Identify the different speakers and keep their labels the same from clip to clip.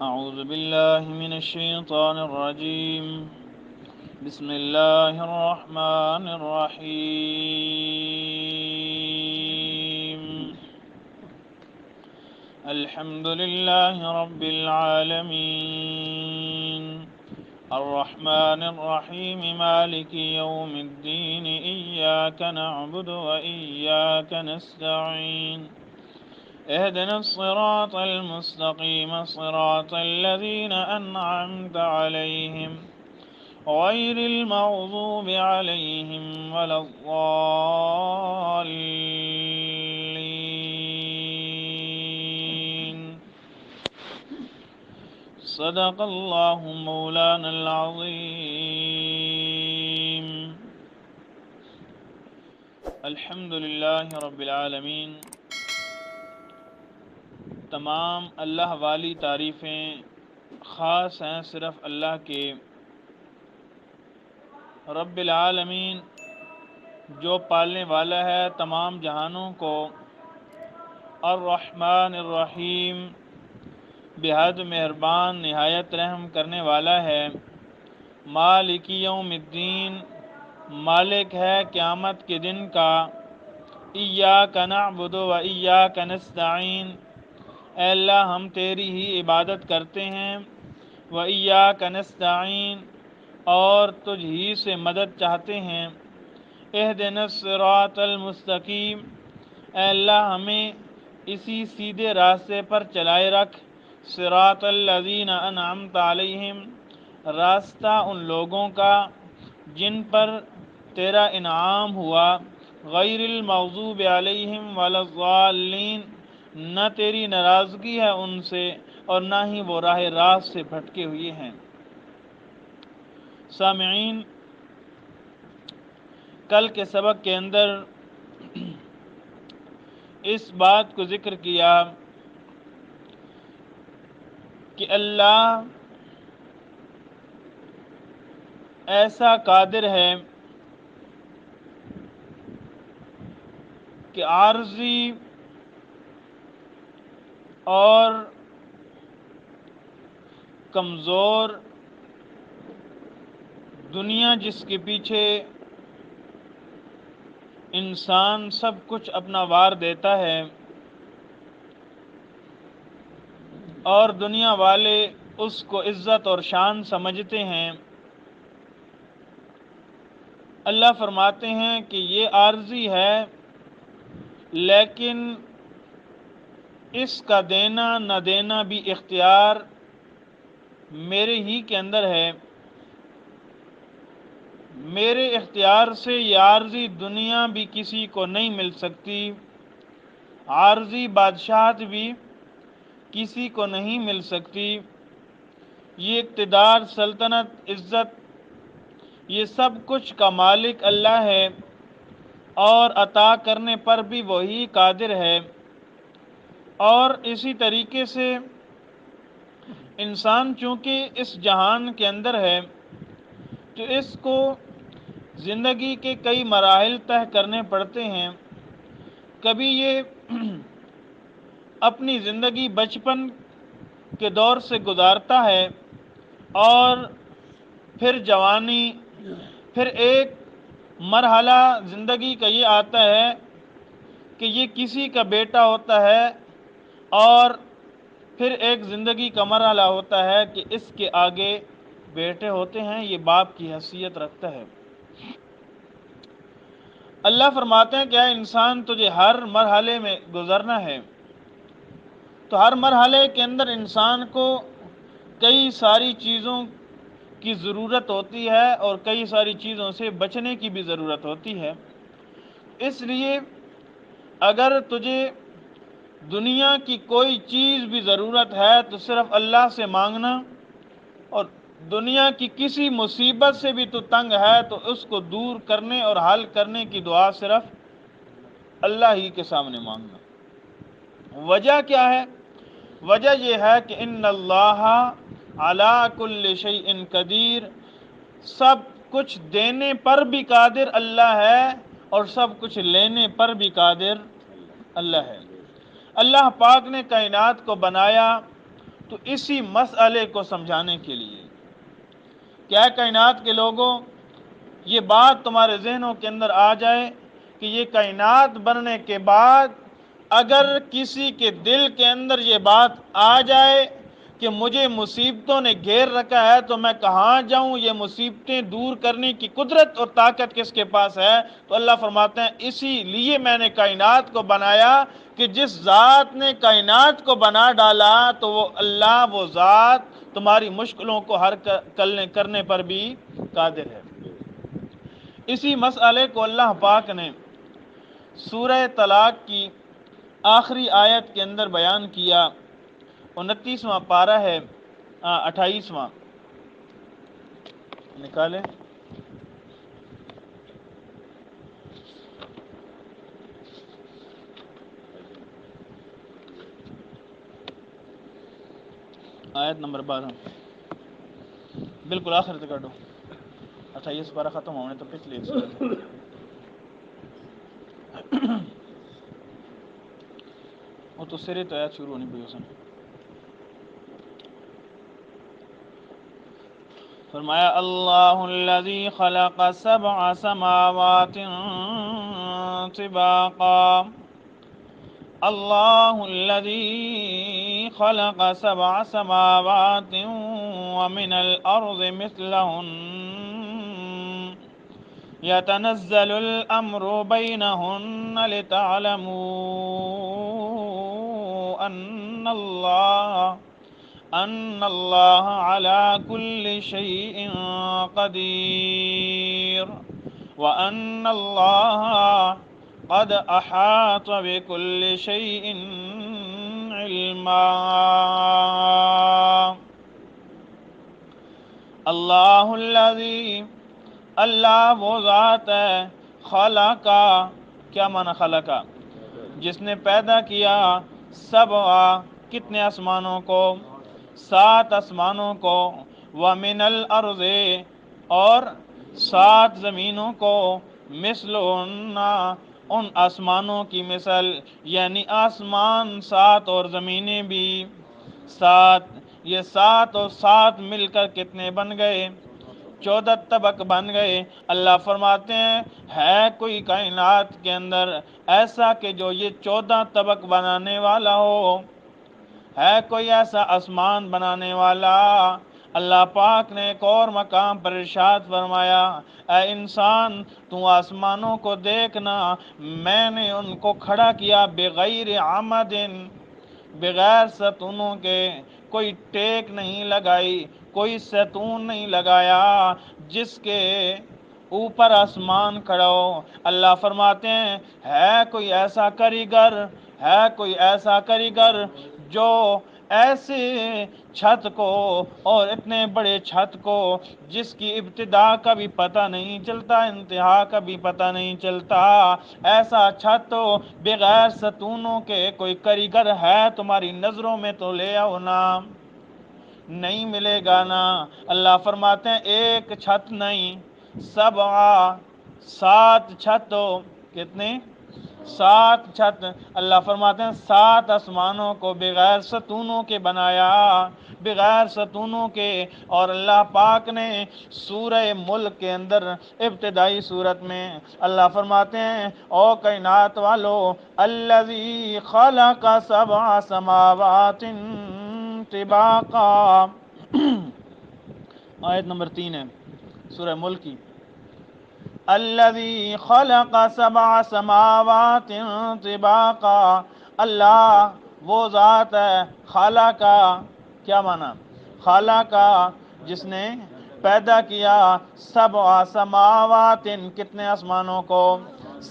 Speaker 1: أعوذ بالله من الشيطان الرجيم بسم الله الرحمن الرحيم الحمد لله رب العالمين الرحمن الرحيم مالك يوم الدين إياك نعبد وإياك نستعين اهدنا الصراط المستقيم صراط الذين أنعمت عليهم غير المغضوب عليهم ولا الضالين صدق الله مولانا العظيم الحمد لله رب العالمين تمام اللہ والی تعریفیں خاص ہیں صرف اللہ کے رب العالمین جو پالنے والا ہے تمام جہانوں کو، الرحمن الرحیم بحد مہربان نہایت رحم کرنے والا ہے، مالک یوم الدین مالک ہے قیامت کے دن کا، ایاک نعبد و ایاک نستعین اے اللہ ہم تیری ہی عبادت کرتے ہیں، وَإِيَّاكَ نَسْتَعِينُ اور تجھ ہی سے مدد چاہتے ہیں، اهدنا الصراط المستقیم اے اللہ ہمیں اسی سیدھے راستے پر چلائے رکھ، صراط الذین انعمت علیہم راستہ ان لوگوں کا جن پر تیرا انعام ہوا، غیر المغضوب علیہم ولا الضالین نہ تیری ناراضگی ہے ان سے اور نہ ہی وہ راہ راست سے بھٹکے ہوئے ہیں۔ سامعین، کل کے سبق کے اندر اس بات کو ذکر کیا کہ اللہ ایسا قادر ہے کہ عارضی اور کمزور دنیا جس کے پیچھے انسان سب کچھ اپنا وار دیتا ہے اور دنیا والے اس کو عزت اور شان سمجھتے ہیں، اللہ فرماتے ہیں کہ یہ عارضی ہے لیکن اس کا دینا نہ دینا بھی اختیار میرے ہی کے اندر ہے، میرے اختیار سے یہ عارضی دنیا بھی کسی کو نہیں مل سکتی، عارضی بادشاہت بھی کسی کو نہیں مل سکتی، یہ اقتدار، سلطنت، عزت یہ سب کچھ کا مالک اللہ ہے اور عطا کرنے پر بھی وہی قادر ہے۔ اور اسی طریقے سے انسان چونکہ اس جہان کے اندر ہے تو اس کو زندگی کے کئی مراحل طے کرنے پڑتے ہیں، کبھی یہ اپنی زندگی بچپن کے دور سے گزارتا ہے اور پھر جوانی، پھر ایک مرحلہ زندگی کا یہ آتا ہے کہ یہ کسی کا بیٹا ہوتا ہے اور پھر ایک زندگی کا مرحلہ ہوتا ہے کہ اس کے آگے بیٹے ہوتے ہیں، یہ باپ کی حیثیت رکھتا ہے۔ اللہ فرماتے ہیں کہ اے انسان تجھے ہر مرحلے میں گزرنا ہے، تو ہر مرحلے کے اندر انسان کو کئی ساری چیزوں کی ضرورت ہوتی ہے اور کئی ساری چیزوں سے بچنے کی بھی ضرورت ہوتی ہے۔ اس لیے اگر تجھے دنیا کی کوئی چیز بھی ضرورت ہے تو صرف اللہ سے مانگنا، اور دنیا کی کسی مصیبت سے بھی تو تنگ ہے تو اس کو دور کرنے اور حل کرنے کی دعا صرف اللہ ہی کے سامنے مانگنا۔ وجہ کیا ہے؟ وجہ یہ ہے کہ ان اللہ علی کل شیء قدیر، سب کچھ دینے پر بھی قادر اللہ ہے اور سب کچھ لینے پر بھی قادر اللہ ہے۔ اللہ پاک نے کائنات کو بنایا تو اسی مسئلے کو سمجھانے کے لیے کیا کائنات کے لوگوں یہ بات تمہارے ذہنوں کے اندر آ جائے کہ یہ کائنات بننے کے بعد اگر کسی کے دل کے اندر یہ بات آ جائے کہ مجھے مصیبتوں نے گھیر رکھا ہے تو میں کہاں جاؤں، یہ مصیبتیں دور کرنے کی قدرت اور طاقت کس کے پاس ہے؟ تو اللہ فرماتے ہیں اسی لیے میں نے کائنات کو بنایا کہ جس ذات نے کائنات کو بنا ڈالا تو وہ اللہ، وہ ذات تمہاری مشکلوں کو حل کرنے پر بھی قادر ہے۔ اسی مسئلے کو اللہ پاک نے سورہ طلاق کی آخری آیت کے اندر بیان کیا، 29واں پارہ ہے، 28واں نکالے، آیت نمبر 12 بالکل آخر تک کاٹو، 28 پارہ ختم ہونے تو پچھلی ایک سورت ہے۔ وہ تو سرے تو آیت شروع ہونی پڑی اس نے۔ فرمایا اللہ الذی خلق 7 سماوات طباقا، اللہ الذی خلق 7 سماوات ومن الارض مثلہن يتنزل الأمر بينهن لتعلموا أن الله على كل شيء قدير وأن الله قد أحاط بكل شيء علما۔ اللہ الذی، اللہ وہ ذات ہے، خلقا، کیا معنی خلقا؟ جس نے پیدا کیا، 7 کتنے آسمانوں کو؟ 7 آسمانوں کو، ومن الارض اور 7 زمینوں کو، مثلہن ان آسمانوں کی مثل، یعنی آسمان 7 اور زمینیں بھی 7، یہ 7 اور 7 مل کر کتنے بن گئے؟ 14 طبق بن گئے۔ اللہ فرماتے ہیں ہے کوئی کائنات کے اندر ایسا کہ جو یہ 14 طبق بنانے والا ہو؟ ہے کوئی ایسا آسمان بنانے والا؟ اللہ پاک نے ایک اور مقام پر ارشاد فرمایا، اے انسان تو آسمانوں کو دیکھنا، میں نے ان کو کھڑا کیا بغیر عمد، بغیر ستونوں کے، کوئی ٹیک نہیں لگائی، کوئی ستون نہیں لگایا جس کے اوپر آسمان کھڑا ہو۔ اللہ فرماتے ہیں ہے کوئی ایسا کاریگر، ہے کوئی ایسا کاریگر جو ایسے چھت کو اور اتنے بڑے چھت کو جس کی ابتدا کا بھی پتہ نہیں چلتا، انتہا کا بھی پتہ نہیں چلتا، ایسا چھت تو بغیر ستونوں کے کوئی کاریگر ہے تمہاری نظروں میں تو لے آؤ نا، نہیں ملے گا نا۔ اللہ فرماتے ہیں ایک چھت نہیں، 7 چھت، کتنے؟ 7 چھت۔ اللہ فرماتے ہیں 7 آسمانوں کو بغیر ستونوں کے بنایا، بغیر ستونوں کے۔ اور اللہ پاک نے سورہ ملک کے اندر ابتدائی صورت میں اللہ فرماتے ہیں او کائنات والو، الذی خلق 7 سماوات طباقا، آیت نمبر 3 ہے سورہ ملک کی، الذی خلق 7 سماوات طباقا، اللہ وہ ذات ہے، خلقا، کیا معنی؟ خلقا، جس نے پیدا کیا، 7 سماوات، کتنے آسمانوں کو؟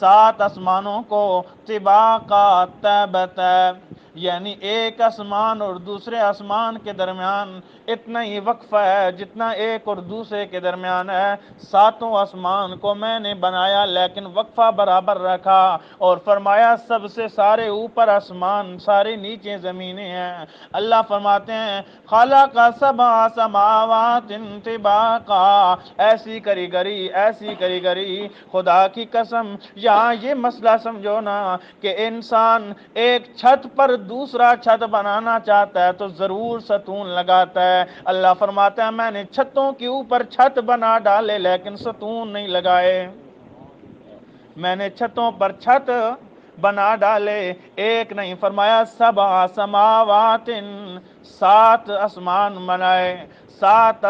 Speaker 1: 7 آسمانوں کو، طباقا، تہ بتہ، یعنی ایک آسمان اور دوسرے آسمان کے درمیان اتنا ہی وقفہ ہے جتنا ایک اور دوسرے کے درمیان ہے۔ 7 آسمان کو میں نے بنایا لیکن وقفہ برابر رکھا، اور فرمایا سب سے سارے اوپر آسمان، سارے نیچے زمینیں ہیں۔ اللہ فرماتے ہیں خلق 7 سماوات طباقا، ایسی کاریگری، ایسی کاریگری، خدا کی قسم یہاں یہ مسئلہ سمجھو نا کہ انسان ایک چھت پر دوسرا چھت بنانا چاہتا ہے تو ضرور ستون لگاتا ہے۔ اللہ فرماتا ہے میں نے چھتوں کے اوپر چھت بنا ڈالے لیکن ستون نہیں لگائے، میں نے چھتوں پر چھت بنا ڈالے ایک نہیں، فرمایا سبع سماوات، 7 آسمان بنائے، 7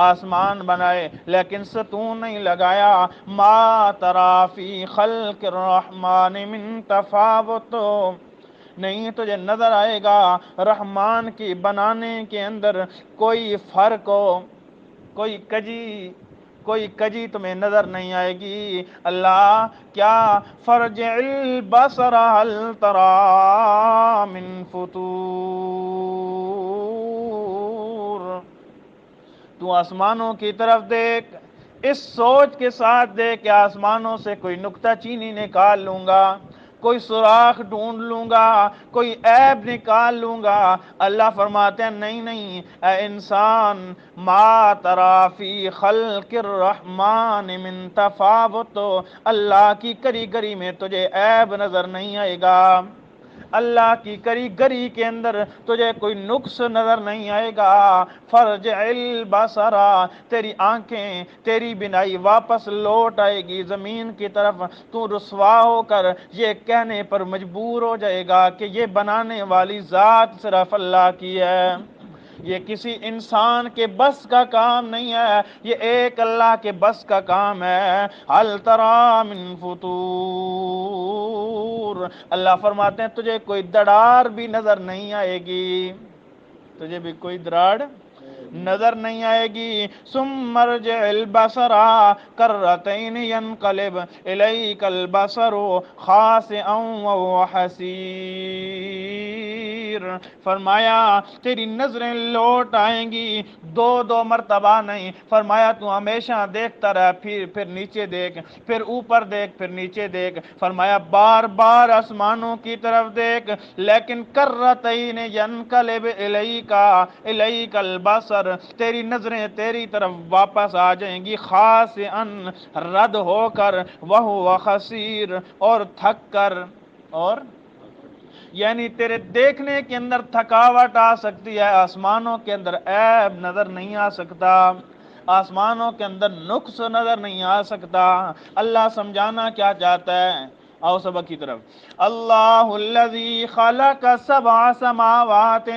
Speaker 1: آسمان بنائے لیکن ستون نہیں لگایا۔ ما تری فی خلق الرحمن من تفاوت، نہیں تجھے نظر آئے گا رحمان کی بنانے کے اندر کوئی فرق ہو، کوئی کجی تمہیں نظر نہیں آئے گی۔ اللہ کیا فرجع البصر هل تری من فطور، تو آسمانوں کی طرف دیکھ، اس سوچ کے ساتھ دیکھ کہ آسمانوں سے کوئی نکتہ چینی نکال لوں گا، کوئی سوراخ ڈھونڈ لوں گا، کوئی عیب نکال لوں گا۔ اللہ فرماتے ہیں نہیں اے انسان، ما تری فی خلق الرحمن من تفاوت، اللہ کی کری میں تجھے عیب نظر نہیں آئے گا، اللہ کی کری کے اندر تجھے کوئی نقص نظر نہیں آئے گا۔ فرجع البصر، تیری آنکھیں، تیری بینائی واپس لوٹ آئے گی زمین کی طرف، تو رسوا ہو کر یہ کہنے پر مجبور ہو جائے گا کہ یہ بنانے والی ذات صرف اللہ کی ہے، یہ کسی انسان کے بس کا کام نہیں ہے، یہ ایک اللہ کے بس کا کام ہے۔ هل تری من فطور، اللہ فرماتے ہیں تجھے کوئی دڑار بھی نظر نہیں آئے گی، تجھے بھی کوئی دراڑ نظر نہیں آئے گی۔ ثم ارجع البصر کرتین ينقلب الیک البصر خاسئا وهو حسیر، فرمایا تیری نظریں لوٹ آئیں گی دو مرتبہ نہیں، فرمایا تو ہمیشہ دیکھتا رہ، پھر نیچے دیکھ، پھر اوپر دیکھ، پھر نیچے دیکھ، فرمایا بار بار آسمانوں کی طرف دیکھ، لیکن کرتین ینقلب الیک البصر، تیری نظریں تیری طرف واپس آ جائیں گی خاسئا، رد ہو کر، وہو حسیر، اور تھک کر، اور یعنی تیرے دیکھنے کے اندر تھکاوٹ آ سکتی ہے، آسمانوں کے اندر عیب نظر نہیں آ سکتا، آسمانوں کے اندر نقص نظر نہیں آ سکتا۔ اللہ سمجھانا کیا چاہتا ہے؟ آؤ سبق کی طرف۔ اللہ الذی خلق 7 سماوات،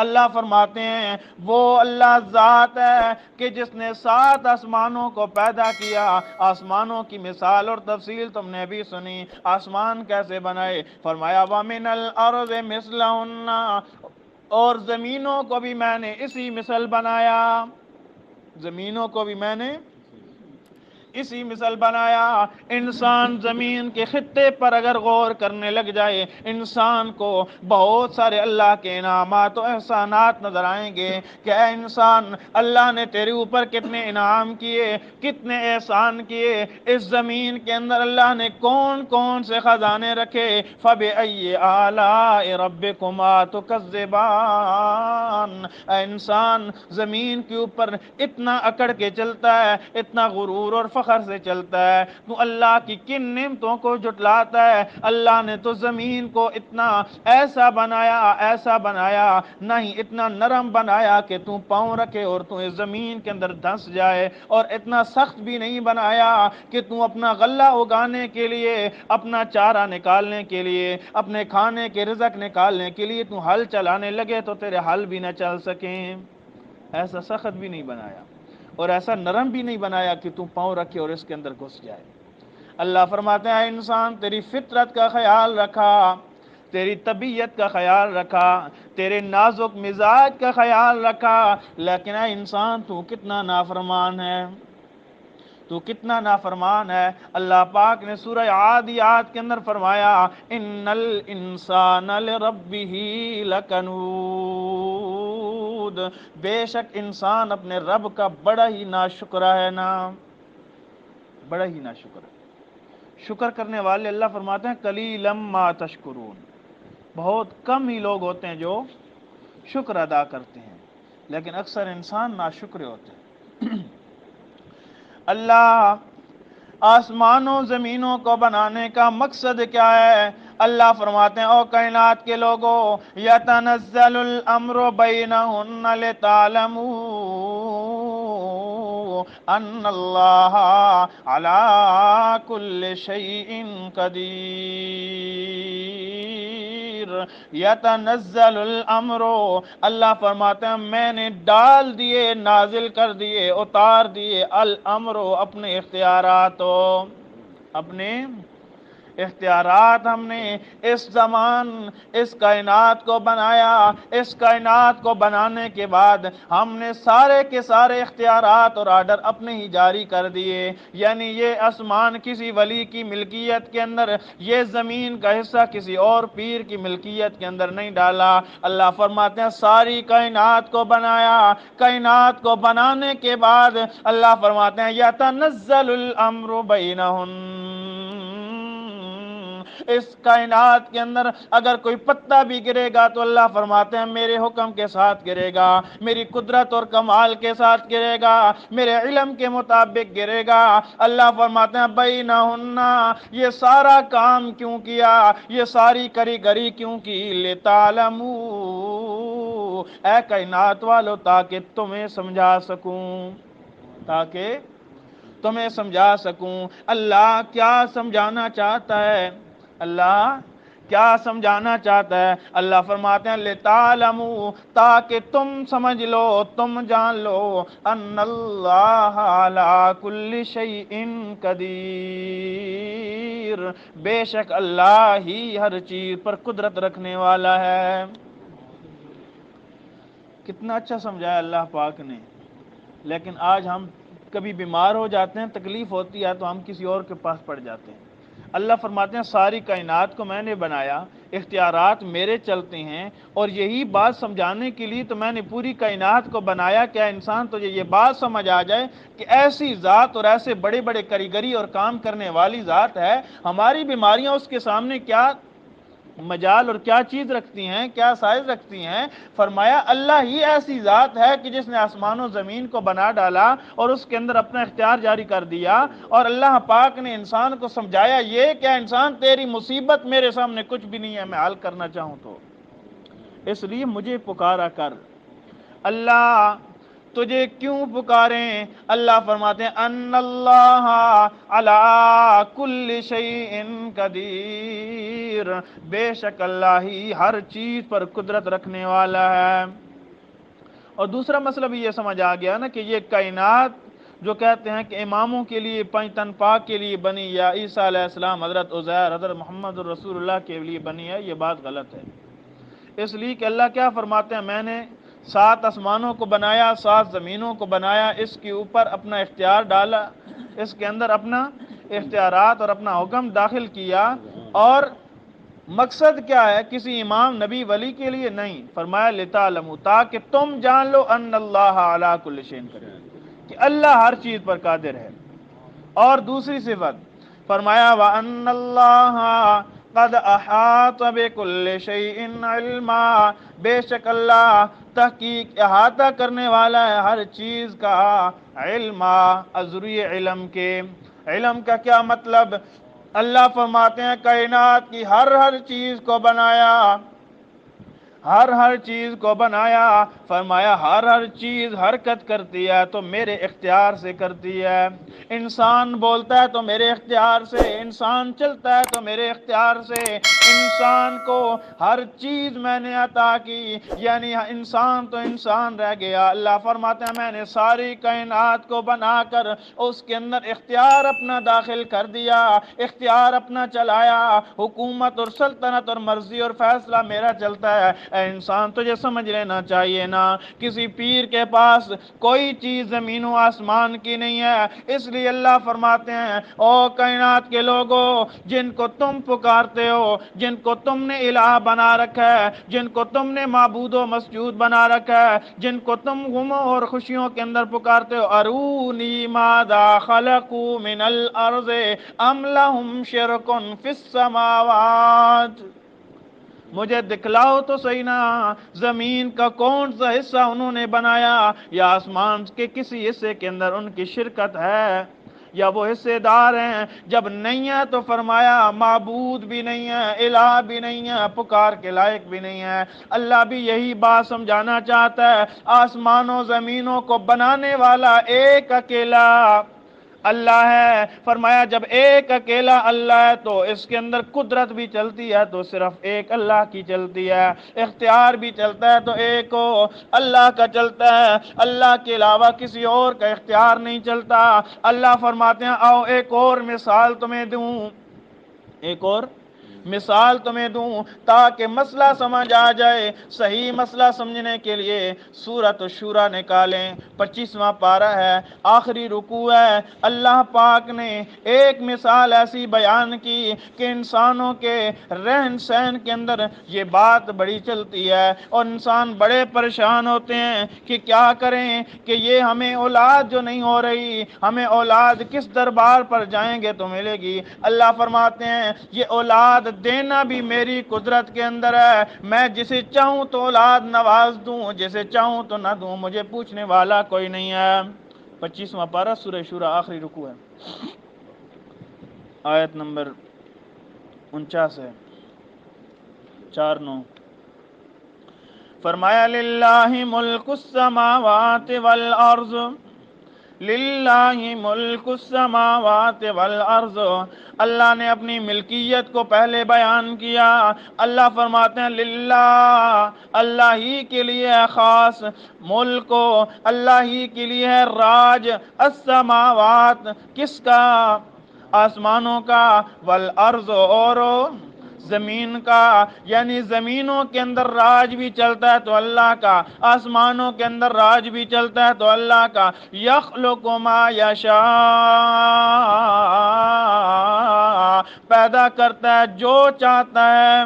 Speaker 1: اللہ فرماتے ہیں وہ اللہ ذات ہے کہ جس نے 7 آسمانوں کو پیدا کیا۔ آسمانوں کی مثال اور تفصیل تم نے بھی سنی، آسمان کیسے بنائے، فرمایا وَمِنَ الْأَرْضِ مِثْلَهُنَّ، اور زمینوں کو بھی میں نے اسی مثل بنایا، زمینوں کو بھی میں نے اسی مثل بنایا۔ انسان زمین کے خطے پر اگر غور کرنے لگ جائے، انسان کو بہت سارے اللہ کے انعامات و احسانات نظر آئیں گے کہ اے انسان، اللہ نے تیرے اوپر کتنے انعام کیے، کتنے احسان کیے، اس زمین کے اندر اللہ نے کون کون سے خزانے رکھے۔ فَبِأَيِّ آلَاءِ رَبِّكُمَا تُكَذِّبَانِ، اے انسان زمین کے اوپر اتنا اکڑ کے چلتا ہے، اتنا غرور اور فخر سے چلتا ہے، تو اللہ کی کن نعمتوں کو جھٹلاتا ہے۔ اللہ نے تو زمین کو اتنا ایسا بنایا، نہ ہی اتنا نرم بنایا کہ تو پاؤں رکھے اور تو اس زمین کے اندر دھنس جائے، اور اتنا سخت بھی نہیں بنایا کہ تو اپنا غلہ اگانے کے لیے، اپنا چارہ نکالنے کے لیے، اپنے کھانے کے رزق نکالنے کے لیے تو ہل چلانے لگے تو تیرے ہل بھی نہ چل سکیں، ایسا سخت بھی نہیں بنایا، اور ایسا نرم بھی نہیں بنایا کہ تو پاؤں رکھے اور اس کے اندر گھس جائے۔ اللہ فرماتے ہیں انسان تیری فطرت کا خیال رکھا، تیری طبیعت کا خیال رکھا، تیرے نازک مزاج کا خیال رکھا، لیکن اے انسان تو کتنا نافرمان ہے، تو کتنا نافرمان ہے۔ اللہ پاک نے سورہ عادیات کے اندر فرمایا ان الانسان لربہ لکنود، بے شک انسان اپنے رب کا بڑا ہی ناشکرا ہے، بڑا ہی ناشکر ہے۔ شکر کرنے والے اللہ فرماتے ہیں قلیلا ما تشکرون، بہت کم ہی لوگ ہوتے ہیں جو شکر ادا کرتے ہیں، لیکن اکثر انسان ناشکرے ہوتے ہیں۔ اللہ آسمانوں زمینوں کو بنانے کا مقصد کیا ہے؟ اللہ فرماتے ہیں او کائنات کے لوگوں یتنزل الامر بینہن لتعلموا ان اللہ علی کل شیء قدیر۔ یتنزل الامر، اللہ فرماتے ہیں میں نے ڈال دیے، نازل کر دیے، اتار دیے، الامر اپنے اختیارات، اپنے اختیارات ہم نے اس زمان اس کائنات کو بنایا۔ اس کائنات کو بنانے کے بعد ہم نے سارے کے سارے اختیارات اور آرڈر اپنے ہی جاری کر دیے، یعنی یہ آسمان کسی ولی کی ملکیت کے اندر، یہ زمین کا حصہ کسی اور پیر کی ملکیت کے اندر نہیں ڈالا۔ اللہ فرماتے ہیں ساری کائنات کو بنایا، کائنات کو بنانے کے بعد اللہ فرماتے ہیں یتنزل الامر بینہن، اس کائنات کے اندر اگر کوئی پتا بھی گرے گا تو اللہ فرماتے ہیں میرے حکم کے ساتھ گرے گا، میری قدرت اور کمال کے ساتھ گرے گا، میرے علم کے مطابق گرے گا۔ اللہ فرماتے ہیں بینہن، یہ سارا کام کیوں کیا، یہ ساری کریگری کیوں کی، لتعلموا، اے کائنات والو تاکہ تمہیں سمجھا سکوں، تاکہ تمہیں سمجھا سکوں۔ اللہ کیا سمجھانا چاہتا ہے، اللہ کیا سمجھانا چاہتا ہے؟ اللہ فرماتے ہیں لتعلموا، تاکہ تم سمجھ لو، تم جان لو، ان اللہ علی کل شیء قدیر، بے شک اللہ ہی ہر چیز پر قدرت رکھنے والا ہے۔ کتنا اچھا سمجھایا اللہ پاک نے، لیکن آج ہم کبھی بیمار ہو جاتے ہیں، تکلیف ہوتی ہے تو ہم کسی اور کے پاس پڑ جاتے ہیں۔ اللہ فرماتے ہیں ساری کائنات کو میں نے بنایا، اختیارات میرے چلتے ہیں، اور یہی بات سمجھانے کے لیے تو میں نے پوری کائنات کو بنایا، کیا انسان تجھے یہ بات سمجھ آ جائے کہ ایسی ذات اور ایسے بڑے بڑے کاریگری اور کام کرنے والی ذات ہے، ہماری بیماریاں اس کے سامنے کیا مجال اور کیا چیز رکھتی ہیں، کیا سائز رکھتی ہیں؟ فرمایا اللہ ہی ایسی ذات ہے کہ جس نے آسمان و زمین کو بنا ڈالا اور اس کے اندر اپنا اختیار جاری کر دیا، اور اللہ پاک نے انسان کو سمجھایا یہ کہ انسان تیری مصیبت میرے سامنے کچھ بھی نہیں ہے، میں حل کرنا چاہوں تو اس لیے مجھے پکارا کر۔ اللہ تجھے کیوں پکاریں؟ اللہ فرماتے ہیں ان اللہ علی کل شیء قدیر، بے شک اللہ ہی ہر چیز پر قدرت رکھنے والا ہے۔ اور دوسرا مسئلہ بھی یہ سمجھ آ گیا نا کہ یہ کائنات جو کہتے ہیں کہ اماموں کے لیے، پنج تن پاک کے لیے بنی، یا عیسیٰ علیہ السلام، حضرت عزیر، حضرت محمد رسول اللہ کے لیے بنی ہے، یہ بات غلط ہے۔ اس لیے کہ اللہ کیا فرماتے ہیں میں نے 7 آسمانوں کو بنایا، 7 زمینوں کو بنایا، اس کے اوپر اپنا اختیار ڈالا، اس کے اندر اپنا اختیارات اور اپنا حکم داخل کیا، اور مقصد کیا ہے؟ کسی امام نبی ولی کے لیے نہیں، فرمایا لتعلموا، تاکہ تم جان لو ان اللہ علی کل شیء قدیر، کہ اللہ ہر چیز پر قادر ہے۔ اور دوسری صفت فرمایا وَأَنَّ اللَّهَ قَدْ أَحَاطَ بِكُلِّ شَيْءٍ عِلْمًا، بے شک اللہ تحقیق احاطہ کرنے والا ہے ہر چیز کا، علما ذریعہ علم کے۔ علم کا کیا مطلب؟ اللہ فرماتے ہیں کائنات کی ہر چیز کو بنایا، ہر چیز کو بنایا، فرمایا ہر چیز حرکت کرتی ہے تو میرے اختیار سے کرتی ہے۔ انسان بولتا ہے تو میرے اختیار سے، انسان چلتا ہے تو میرے اختیار سے، انسان کو ہر چیز میں نے عطا کی، یعنی انسان تو انسان رہ گیا، اللہ فرماتے ہیں میں نے ساری کائنات کو بنا کر اس کے اندر اختیار اپنا داخل کر دیا، اختیار اپنا چلایا، حکومت اور سلطنت اور مرضی اور فیصلہ میرا چلتا ہے۔ اے انسان تجھے سمجھ لینا چاہیے نا، کسی پیر کے پاس کوئی چیز زمین و آسمان کی نہیں ہے۔ اس لیے اللہ فرماتے ہیں او کائنات کے لوگوں، جن کو تم پکارتے ہو، جن کو تم نے الہ بنا رکھا ہے، جن کو تم نے معبود و مسجود بنا رکھا ہے، جن کو تم غموں اور خوشیوں کے اندر پکارتے ہو، ارونی ماذا خلقوا من الارض ام لہم شرک فی السماوات، مجھے دکھلاؤ تو صحیح نا زمین کا کون سا حصہ انہوں نے بنایا، یا آسمان کے کسی حصے کے اندر ان کی شرکت ہے۔ یا وہ حصے دار ہیں؟ جب نہیں ہے تو فرمایا معبود بھی نہیں ہے، الہ بھی نہیں ہے، پکار کے لائق بھی نہیں ہے۔ اللہ بھی یہی بات سمجھانا چاہتا ہے، آسمانوں زمینوں کو بنانے والا ایک اکیلا اللہ ہے۔ فرمایا جب ایک اکیلا اللہ ہے تو اس کے اندر قدرت بھی چلتی ہے تو صرف ایک اللہ کی چلتی ہے، اختیار بھی چلتا ہے تو ایک اللہ کا چلتا ہے، اللہ کے علاوہ کسی اور کا اختیار نہیں چلتا۔ اللہ فرماتے ہیں آؤ ایک اور مثال تمہیں دوں، ایک اور مثال تمہیں دوں تاکہ مسئلہ سمجھ آ جائے۔ صحیح مسئلہ سمجھنے کے لیے سورۃ الشورى نکالیں، 25واں پارہ ہے، آخری رکوع ہے۔ اللہ پاک نے ایک مثال ایسی بیان کی کہ انسانوں کے رہن سہن کے اندر یہ بات بڑی چلتی ہے اور انسان بڑے پریشان ہوتے ہیں کہ کیا کریں کہ یہ ہمیں اولاد جو نہیں ہو رہی، ہمیں اولاد کس دربار پر جائیں گے تو ملے گی؟ اللہ فرماتے ہیں یہ اولاد دینا بھی میری قدرت کے اندر ہے، میں جسے چاہوں تو اولاد نواز دوں، جسے چاہوں تو نہ دوں، مجھے پوچھنے والا کوئی نہیں ہے۔ 25واں پارہ سورہ شورى آخری رکوع ہے، آیت نمبر 49 ہے، 4-9۔ فرمایا للہ ملک السماوات والارض، للہ ملک السماوات والارض، اللہ نے اپنی ملکیت کو پہلے بیان کیا۔ اللہ فرماتے ہیں للہ، اللہ ہی کے لیے ہے خاص ملک، اللہ ہی کے لیے ہے راج، السماوات کس کا؟ آسمانوں کا، والارض اور زمین کا، یعنی زمینوں کے اندر راج بھی چلتا ہے تو اللہ کا، آسمانوں کے اندر راج بھی چلتا ہے تو اللہ کا۔ یخلق ما یشاء، پیدا کرتا ہے جو چاہتا ہے،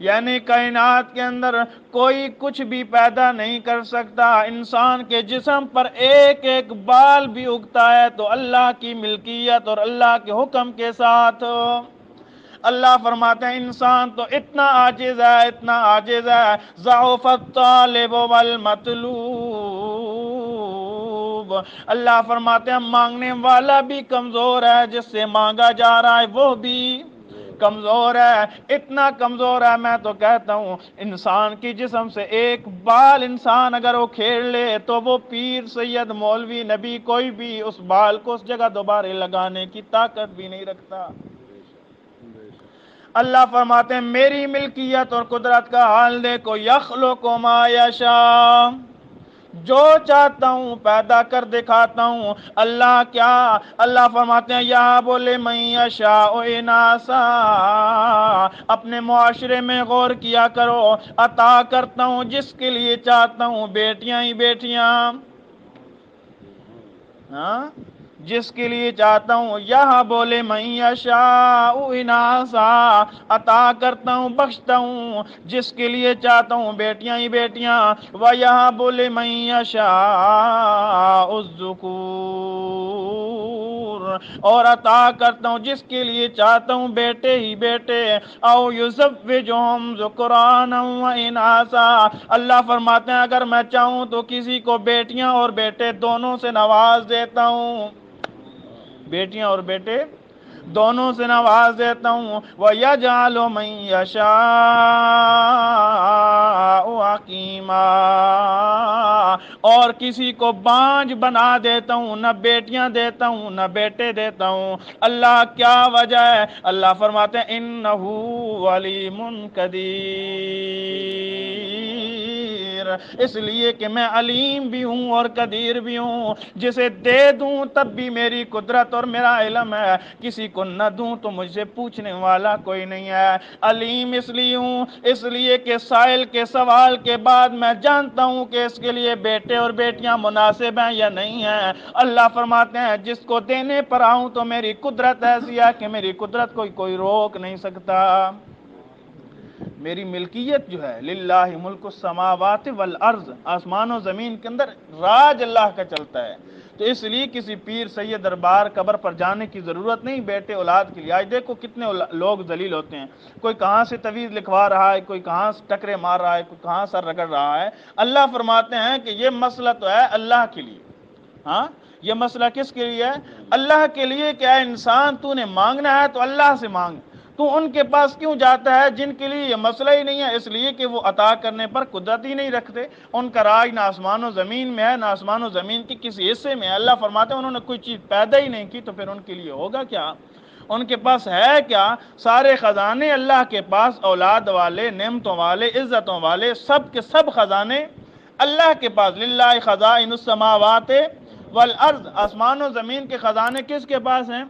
Speaker 1: یعنی کائنات کے اندر کوئی کچھ بھی پیدا نہیں کر سکتا۔ انسان کے جسم پر ایک ایک بال بھی اگتا ہے تو اللہ کی ملکیت اور اللہ کے حکم کے ساتھ۔ اللہ فرماتے ہیں انسان تو اتنا عاجز ہے، اتنا عاجز ہے، ضعف الطالب والمطلوب، اللہ فرماتے ہیں مانگنے والا بھی کمزور ہے، جس سے مانگا جا رہا ہے وہ بھی کمزور ہے، اتنا کمزور ہے میں تو کہتا ہوں انسان کی جسم سے ایک بال انسان اگر وہ کھیڑ لے تو وہ پیر سید مولوی نبی کوئی بھی اس بال کو اس جگہ دوبارہ لگانے کی طاقت بھی نہیں رکھتا۔ اللہ فرماتے ہیں میری ملکیت اور قدرت کا حال دیکھو، یخلق ما یشاء، جو چاہتا ہوں پیدا کر دکھاتا ہوں۔ اللہ کیا؟ اللہ فرماتے ہیں یا بولے من یشاء اناسا، اپنے معاشرے میں غور کیا کرو، عطا کرتا ہوں جس کے لیے چاہتا ہوں بیٹیاں ہی بیٹیاں، ہاں جس کے لیے چاہتا ہوں، یہاں بولے من یشاء اناسا، عطا کرتا ہوں بخشتا ہوں جس کے لیے چاہتا ہوں بیٹیاں ہی بیٹیاں، وَیہاں بولے من یشاء الذکور، اور عطا کرتا ہوں جس کے لیے چاہتا ہوں بیٹے ہی بیٹے، او یزوجہم ذکرانا و اناسا، اللہ فرماتے ہیں اگر میں چاہوں تو کسی کو بیٹیاں اور بیٹے دونوں سے نواز دیتا ہوں، بیٹیاں اور بیٹے دونوں سے نواز دیتا ہوں۔ وَيَجْعَلُ مَن يَشَاءُ عَقِيمًا، اور کسی کو بانجھ بنا دیتا ہوں، نہ بیٹیاں دیتا ہوں نہ بیٹے دیتا ہوں۔ اللہ کیا وجہ ہے؟ اللہ فرماتے ہیں اِنَّهُ عَلِيمٌ قدیر، اس لیے کہ میں علیم بھی ہوں اور قدیر بھی ہوں، جسے دے دوں تب بھی میری قدرت اور میرا علم ہے، کسی کو نہ دوں تو مجھ سے پوچھنے والا کوئی نہیں ہے۔ علیم اس لیے ہوں، اس لیے کہ سائل کے سوال کے بعد میں جانتا ہوں کہ اس کے لیے بیٹے اور بیٹیاں مناسب ہیں یا نہیں ہیں۔ اللہ فرماتے ہیں جس کو دینے پر آؤں تو میری قدرت ایسی ہے کہ میری قدرت کوئی روک نہیں سکتا۔ میری ملکیت جو ہے للہ ملک السماوات والارض، آسمان و زمین کے اندر راج اللہ کا چلتا ہے، تو اس لیے کسی پیر سید دربار قبر پر جانے کی ضرورت نہیں بیٹے اولاد کے لیے۔ آج دیکھو کتنے لوگ ذلیل ہوتے ہیں، کوئی کہاں سے تویز لکھوا رہا ہے، کوئی کہاں سے ٹکرے مار رہا ہے، کوئی کہاں سر رگڑ رہا ہے۔ اللہ فرماتے ہیں کہ یہ مسئلہ تو ہے اللہ کے لیے، ہاں یہ مسئلہ کس کے لیے ہے؟ اللہ کے لیے کہ اے انسان تو نے مانگنا ہے تو اللہ سے مانگ، تو ان کے پاس کیوں جاتا ہے جن کے لیے یہ مسئلہ ہی نہیں ہے؟ اس لیے کہ وہ عطا کرنے پر قدرت ہی نہیں رکھتے، ان کا راج نہ آسمان و زمین میں ہے، نہ آسمان و زمین کے کسی حصے میں ہے۔ اللہ فرماتے ہیں انہوں نے کوئی چیز پیدا ہی نہیں کی تو پھر ان کے لیے ہوگا کیا؟ ان کے پاس ہے کیا؟ سارے خزانے اللہ کے پاس، اولاد والے، نعمتوں والے، عزتوں والے، سب کے سب خزانے اللہ کے پاس۔ للہ خزائن السماوات والارض، آسمان و زمین کے خزانے کس کے پاس ہیں؟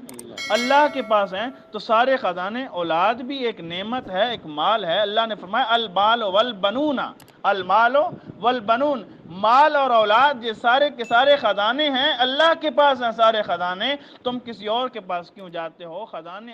Speaker 1: اللہ کے پاس ہیں۔ تو سارے خزانے، اولاد بھی ایک نعمت ہے، ایک مال ہے۔ اللہ نے فرمایا المال والبنون، المال والبنون، مال اور اولاد یہ سارے کے سارے خزانے ہیں، اللہ کے پاس ہیں سارے خزانے، تم کسی اور کے پاس کیوں جاتے ہو؟ خزانے